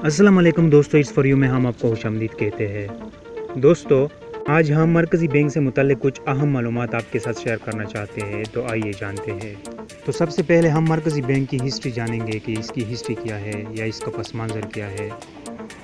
अस्सलाम वालेकुम दोस्तों, इस फॉर यू में हम आपको खुशामदीद कहते हैं। दोस्तों, आज हम मरकज़ी बैंक से मुतल्लिक़ कुछ अहम मालूमात आपके साथ शेयर करना चाहते हैं, तो आइए जानते हैं। तो सबसे पहले हम मरकज़ी बैंक की हिस्ट्री जानेंगे कि इसकी हिस्ट्री क्या है या इसका पस मंज़र क्या है।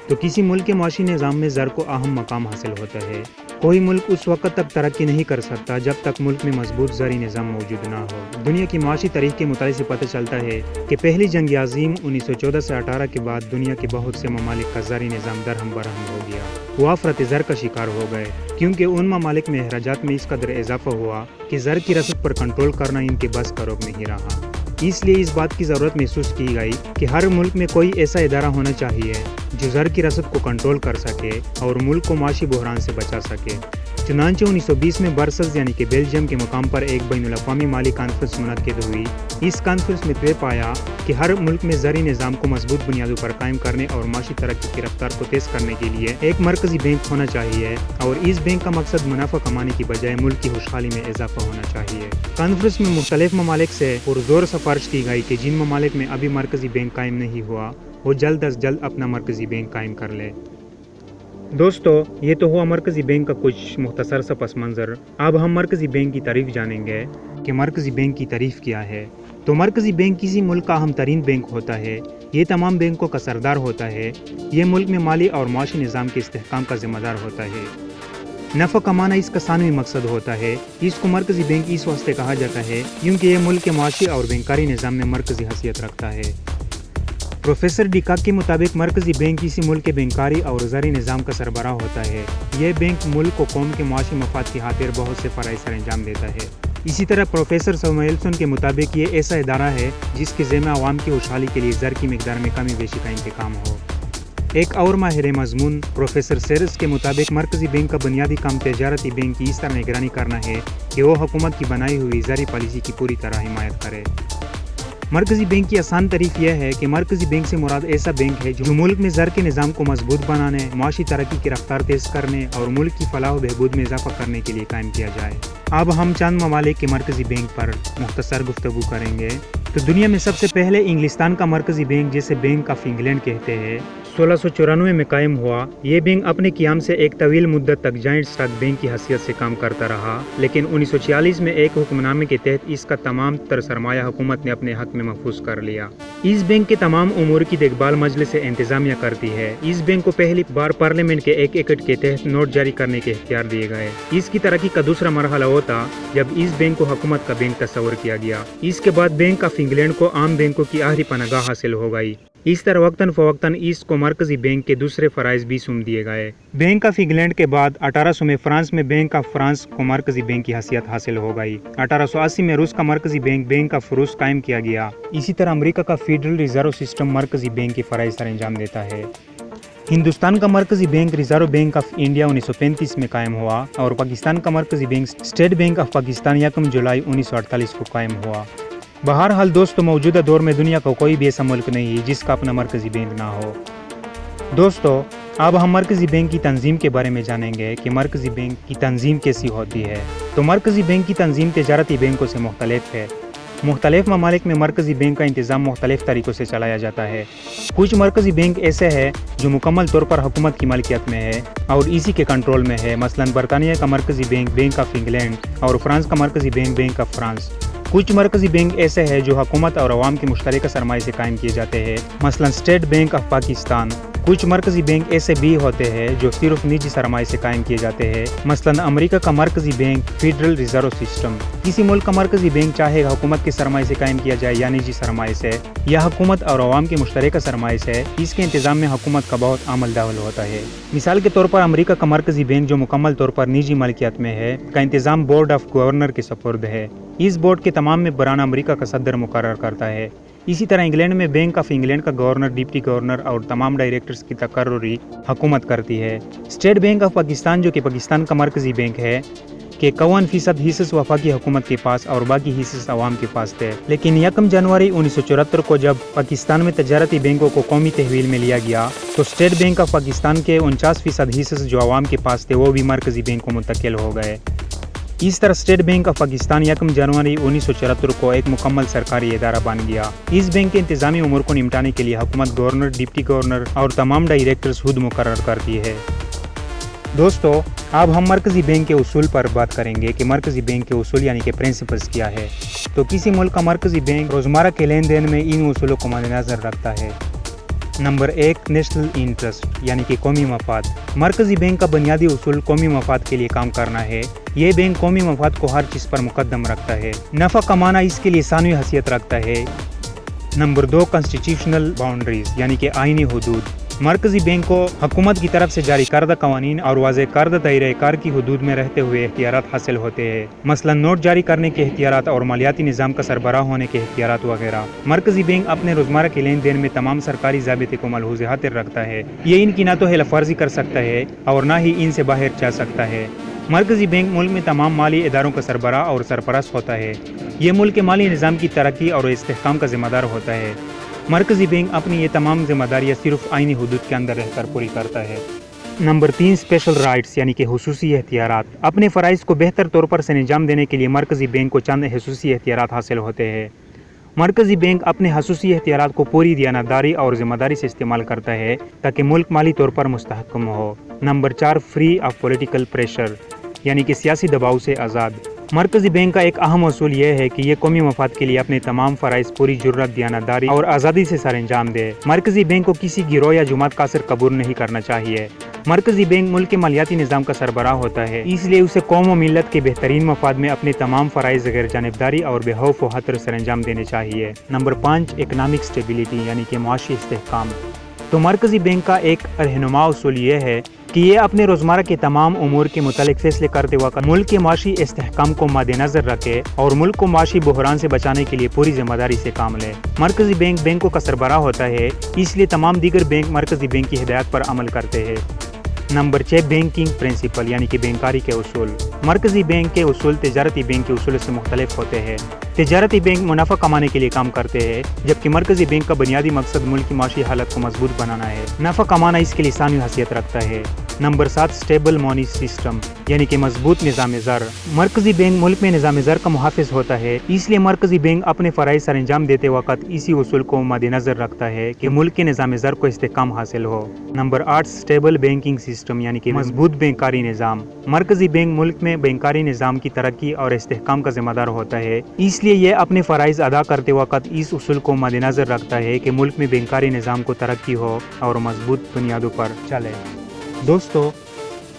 तो किसी मुल्क के माशी निज़ाम में ज़र को अहम मकाम हासिल होता है। कोई मुल्क उस वक्त तक तरक्की नहीं कर सकता जब तक मुल्क में मजबूत ज़री निज़ाम मौजूद ना हो। दुनिया की माशी तारीख़ के मुतालिक से पता चलता है कि पहली जंग अज़ीम 1914 से 18 के बाद दुनिया के बहुत से ममालिक का ज़री निज़ाम दरहम बरहम हो गया। वो अफरत ज़र का शिकार हो गए क्योंकि उन ममालिक में अखराजात में इस कदर इजाफा हुआ कि ज़र की रसद पर कंट्रोल करना इनके बस का रोक नहीं रहा। इसलिए इस बात की ज़रूरत महसूस की गई कि हर मुल्क में कोई ऐसा इदारा होना चाहिए जो ज़र की रसद को कंट्रोल कर सके और मुल्क को माशी बहरान से बचा सके। चुनांचे 1920 में ब्रसेल्स यानी कि बेल्जियम के मुकाम पर एक बैनुल अक़वामी माली कॉन्फ्रेंस मुनक़्क़िद हुई। इस कॉन्फ्रेंस में तय पाया कि हर मुल्क में ज़री निज़ाम को मजबूत बुनियादों पर कायम करने और माशी तरक्की की रफ्तार को तेज़ करने के लिए एक मरकज़ी बैंक होना चाहिए और इस बैंक का मकसद मुनाफा कमाने की बजाय मुल्क की खुशहाली में इजाफा होना चाहिए। कॉन्फ्रेंस में मुख्तलिफ ममालिक से पुरज़ोर सिफारिश की गई कि जिन ममालिक में अभी मरकज़ी बैंक कायम नहीं हुआ वो जल्द अज जल्द अपना मरकज़ी बैंक कायम कर ले। दोस्तों, ये तो हुआ मरकज़ी बैंक का कुछ मुख्तसर सा पस मंज़र। अब हम मरकज़ी बैंक की तारीफ़ जानेंगे कि मरकज़ी बैंक की तारीफ़ क्या है। तो मरकज़ी बैंक किसी मुल्क का अहम तरीन बैंक होता है। ये तमाम बैंकों का सरदार होता है। ये मुल्क में माली और माशी निज़ाम के इस्तेहकाम का ज़िम्मेदार होता है। नफ़ा कमाना इसका सानवी मकसद होता है। इसको मरकज़ी बैंक इस वास्ते कहा जाता है क्योंकि ये मुल्क के माशी और बैंकारी निज़ाम में मरकज़ी हैसियत रखता है। प्रोफेसर डिकाक के मुताबिक मरकज़ी बैंक किसी मुल्क के बैंकारी और ज़री निज़ाम का सरबराह होता है। यह बैंक मुल्क को कौम के माशी मफाद की खातिर बहुत से फ़राइज़ सर अंजाम देता है। इसी तरह प्रोफेसर सैमुएल्सन के मुताबिक ये ऐसा इदारा है जिसके ज़िम्मे अवाम की खुशहाली के लिए ज़र की मिकदार में कमी बेशी का इंतकाम हो। एक और माहिर मज़मून प्रोफेसर सेरस के मुताबिक मरकज़ी बैंक का बुनियादी काम तजारती बैंक की इस तरह निगरानी करना है कि वो हुकूमत की बनाई हुई ज़री पॉलिसी की पूरी तरह हिमायत करे। मरकज़ी बैंक की आसान तारीफ यह है कि मरकज़ी बैंक से मुराद ऐसा बैंक है जो मुल्क में ज़र के निज़ाम को मजबूत बनाने, माशी तरक्की की रफ्तार तेज़ करने और मुल्क की फलाह बहबूद में इजाफा करने के लिए कायम किया जाए। अब हम चंद ममालिक के मरकज़ी बैंक पर मुख्तसर गुफ्तगू करेंगे। तो दुनिया में सबसे पहले इंग्लिस्तान का मरकज़ी बैंक, जिसे बैंक ऑफ इंग्लैंड कहते हैं, 1694 में कायम हुआ। ये बैंक अपने क़याम से एक तवील मुद्दत तक जॉइंट स्टॉक बैंक की हैसियत से काम करता रहा, लेकिन 1946 में एक हुक्मनामे के तहत इसका तमाम तर सरमाया हुकूमत ने अपने हक में महफूज कर लिया। इस बैंक के तमाम उमूर की देखभाल मजलिस इंतज़ामिया करती है। इस बैंक को पहली बार पार्लियामेंट के एक एक्ट के तहत नोट जारी करने के इख्तियार दिए गए। इसकी तरक्की का दूसरा मरहला होता जब इस बैंक को हुकूमत का बैंक तस्वर किया गया। इसके बाद बैंक ऑफ इंग्लैंड को आम बैंकों की आखिरी पनागाह हासिल हो गई। इस तरह वक्तन फ़वक्तन इसको मरकज़ी बैंक के दूसरे फ़राइज़ भी सुम दिए गए। बैंक ऑफ इंग्लैंड के बाद 1800 में फ्रांस में बैंक ऑफ फ्रांस को मरकज़ी बैंक की हैसियत हासिल हो गई। 1880 में रूस का मरकज़ी बैंक बैंक ऑफ रूस कायम किया गया। इसी तरह अमेरिका का फेडरल रिजर्व सिस्टम मरकज़ी बैंक की फ़राइज़ सर अंजाम देता है। हिंदुस्तान का मरकज़ी bank reserve bank of India 1935 में कायम हुआ और पाकिस्तान का मरकज़ी bank state bank of Pakistan 1 जुलाई 1948 को कायम हुआ। बहरहाल दोस्तों, मौजूदा दौर में दुनिया का कोई भी ऐसा मुल्क नहीं है जिसका अपना मरकज़ी बैंक ना हो। दोस्तों, अब हम मरकज़ी बैंक की तंजीम के बारे में जानेंगे कि मरकज़ी बैंक की तंजीम कैसी होती है। तो मरकज़ी बैंक की तंजीम तजारती बैंकों से मुख्तलिफ है। मुख्तलिफ ममालिक में मरकज़ी बैंक का इंतज़ाम मुख्तलिफ तरीक़ों से चलाया जाता है। कुछ मरकज़ी बैंक ऐसे हैं जो मुकम्मल तौर पर हुकूमत की मलकियत में है और इसी के कंट्रोल में है। मसलन बरतानिया का मरकज़ी बैंक बैंक ऑफ इंग्लैंड और फ्रांस का मरकज़ी बैंक बैंक ऑफ फ्रांस। कुछ मरकज़ी बैंक ऐसे हैं जो हुकूमत और अवाम की मुश्तरका सरमाए से कायम किए जाते हैं, मसलन स्टेट बैंक ऑफ पाकिस्तान। कुछ मरकज़ी बैंक ऐसे भी होते हैं जो सिर्फ निजी सरमाए से कायम किए जाते हैं, मसलन अमेरिका का मरकज़ी बैंक फेडरल रिजर्व सिस्टम। किसी मुल्क का मरकज़ी बैंक चाहे हुकूमत के सरमाए से कायम किया जाए या निजी सरमाए से या हुकूमत और अवाम की मुश्तरका सरमाए से, इसके इंतज़ाम में हुकूमत का बहुत अमल दखल होता है। मिसाल के तौर पर अमेरिका का मरकज़ी बैंक जो मुकम्मल तौर पर निजी मलकियत में है का इंतज़ाम बोर्ड ऑफ गवर्नर के सपुर्द है। इस बोर्ड के तमाम मेंबरान अमेरिका का सदर मुकर्रर करता है। इसी तरह इंग्लैंड में बैंक ऑफ इंग्लैंड का गवर्नर, डिप्टी गवर्नर और तमाम डायरेक्टर्स की तकर्रुरी हुकूमत करती है। स्टेट बैंक ऑफ पाकिस्तान, जो कि पाकिस्तान का मरकज़ी बैंक है, के 51% हिस्से वफाकी हुकूमत के पास और बाकी हिस्से अवाम के पास थे। लेकिन 1 जनवरी 1974 को जब पाकिस्तान में तजारती बैंकों को कौमी तहवील में लिया गया तो स्टेट बैंक ऑफ पाकिस्तान के 49% हिस्से जो अवाम के पास थे वो भी मरकज़ी बैंक को मुंतकिल हो गए। इस तरह स्टेट बैंक ऑफ पाकिस्तान 1 जनवरी 1974 को एक मुकम्मल सरकारी इदारा बन गया। इस बैंक के इंतजामी उमूर को निपटाने के लिए हुकूमत गवर्नर, डिप्टी गवर्नर और तमाम डायरेक्टर्स खुद मुकर्रर करती है। दोस्तों, अब हम मरकज़ी बैंक के उसूल पर बात करेंगे कि मरकज़ी बैंक के उसूल यानी कि प्रिंसिपल्स क्या है। तो किसी मुल्क का मरकज़ी बैंक रोज़मर्रा के लेन देन में इन उसूलों को मद्देनज़र रखता है। नंबर 1, नेशनल इंटरेस्ट यानी कि कौमी मफाद। मरकज़ी बैंक का बुनियादी उसूल कौमी मफाद के लिए काम करना है। ये बैंक कौमी मफाद को हर चीज़ पर मुकद्दम रखता है। नफ़ा कमाना इसके लिए सानवी हैसियत रखता है। नंबर 2, कॉन्स्टिट्यूशनल बाउंड्रीज यानी कि आइनी हदूद। मरकज़ी बैंक को हुकूमत की तरफ से जारी करदा कवानीन और वाज़ेह करदा दायरे कार की हदूद में रहते हुए इख्तियारात हासिल होते हैं, मसलन नोट जारी करने के इख्तियारात और मालियाती निज़ाम का सरबराह होने के इख्तियारात वगैरह। मरकज़ी बैंक अपने रोज़मर्रा के लेन देन में तमाम सरकारी ज़ाबिते को मलहूज़ खातिर रखता है। ये इनकी ना तो हिलाफर्जी कर सकता है और ना ही इनसे बाहर जा सकता है। मरकज़ी बैंक मुल्क में तमाम माली इदारों का सरबराह और सरपरस्त होता है। ये मुल्क के माली निज़ाम की तरक्की और इस्तेहकाम का ज़िम्मेदार होता है। मरकज़ी बैंक अपनी ये तमाम जिम्मेदारियाँ सिर्फ आइनी हदूद के अंदर रहकर पूरी करता है। नंबर 3, स्पेशल राइट्स यानी कि हुसूसी इख्तियारात। अपने फ़राइज़ को बेहतर तौर पर से अंजाम देने के लिए मरकज़ी बैंक को चंद हुसूसी इख्तियारात हासिल होते हैं। मरकज़ी बैंक अपने हुसूसी इख्तियारात को पूरी दियानतदारी और ज़िम्मेदारी से इस्तेमाल करता है ताकि मुल्क माली तौर पर मुस्तहकम हो। Number 4, free of political pressure यानी कि सियासी दबाव से आज़ाद। मरकज़ी बैंक का एक अहम असूल यह है कि ये कौमी मफाद के लिए अपने तमाम फ़राइज़ पूरी जुर्रत, दियानतदारी और आज़ादी से सर अंजाम दे। मरकज़ी बैंक को किसी गिरोह या जमात का असर कबूल नहीं करना चाहिए। मरकज़ी बैंक मुल्क के मालियाती निज़ाम का सरबराह होता है, इसलिए उसे कौम व मिल्लत के बेहतरीन मफाद में अपने तमाम फ़राइज़ गैर जानिबदारी और बेखौफ व हतर सर अंजाम देने चाहिए। नंबर 5, इकनॉमिक स्टेबिलिटी यानी कि मुआशी इस्तेहकाम। तो मरकज़ी बैंक का एक रहनुमा उसूल ये है कि ये अपने रोज़मर्रा के तमाम उमूर के मुतालिक फैसले करते वक्त मुल्क के माशी इस्तेहकाम को मद्देनज़र रखे और मुल्क को माशी बहरान से बचाने के लिए पूरी जिम्मेदारी से काम ले। मरकज़ी बैंक बैंकों का सरबराह होता है, इसलिए तमाम दीगर बैंक मरकज़ी बैंक की हिदायत पर अमल करते हैं। नंबर 6, बैंकिंग प्रिंसिपल यानी कि बैंकारी के उसूल। मरकज़ी बैंक के उसूल तिजारती बैंक के उसूल से मुख्तलिफ होते हैं। तिजारती बैंक मुनाफा कमाने के लिए काम करते हैं, जबकि मरकज़ी बैंक का बुनियादी मकसद मुल्क की माशी हालत को मजबूत बनाना है। नफ़ा कमाना इसके लिए सानवी हैसियत रखता है। नंबर 7, स्टेबल मनी सिस्टम यानी कि मजबूत निज़ाम ज़र। मरकज़ी बैंक मुल्क में निज़ाम ज़र का मुहाफ़िज़ होता है, इसलिए मरकज़ी बैंक अपने फ़राइज़ सर अंजाम देते वक्त इसी उसूल को मद्देनज़र रखता है कि मुल्क के निज़ाम ज़र को इस्तेहकाम हासिल हो। नंबर 8, स्टेबल बैंकिंग सिस्टम यानी कि मजबूत बैंकारी निज़ाम। मरकज़ी बैंक मुल्क में बैंकारी निज़ाम की तरक्की और इस्तेहकाम का ज़िम्मेदार होता है, इसलिए यह अपने फ़राइज़ अदा करते वक्त इस उसूल को मद्देनज़र रखता है कि मुल्क में बैंकारी निज़ाम को तरक्की हो और मजबूत बुनियादों पर चले। दोस्तों,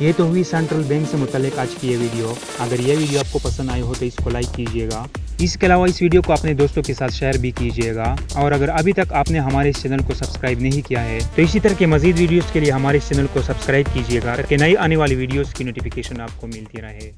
ये तो हुई सेंट्रल बैंक से मुतल्लिक आज की ये वीडियो। अगर ये वीडियो आपको पसंद आई हो तो इसको लाइक कीजिएगा। इसके अलावा इस वीडियो को अपने दोस्तों के साथ शेयर भी कीजिएगा। और अगर अभी तक आपने हमारे इस चैनल को सब्सक्राइब नहीं किया है तो इसी तरह के मज़ीद वीडियोज़ के लिए हमारे इस चैनल को सब्सक्राइब कीजिएगा ताकि नई आने वाली वीडियोज़ की नोटिफिकेशन आपको मिलती रहे।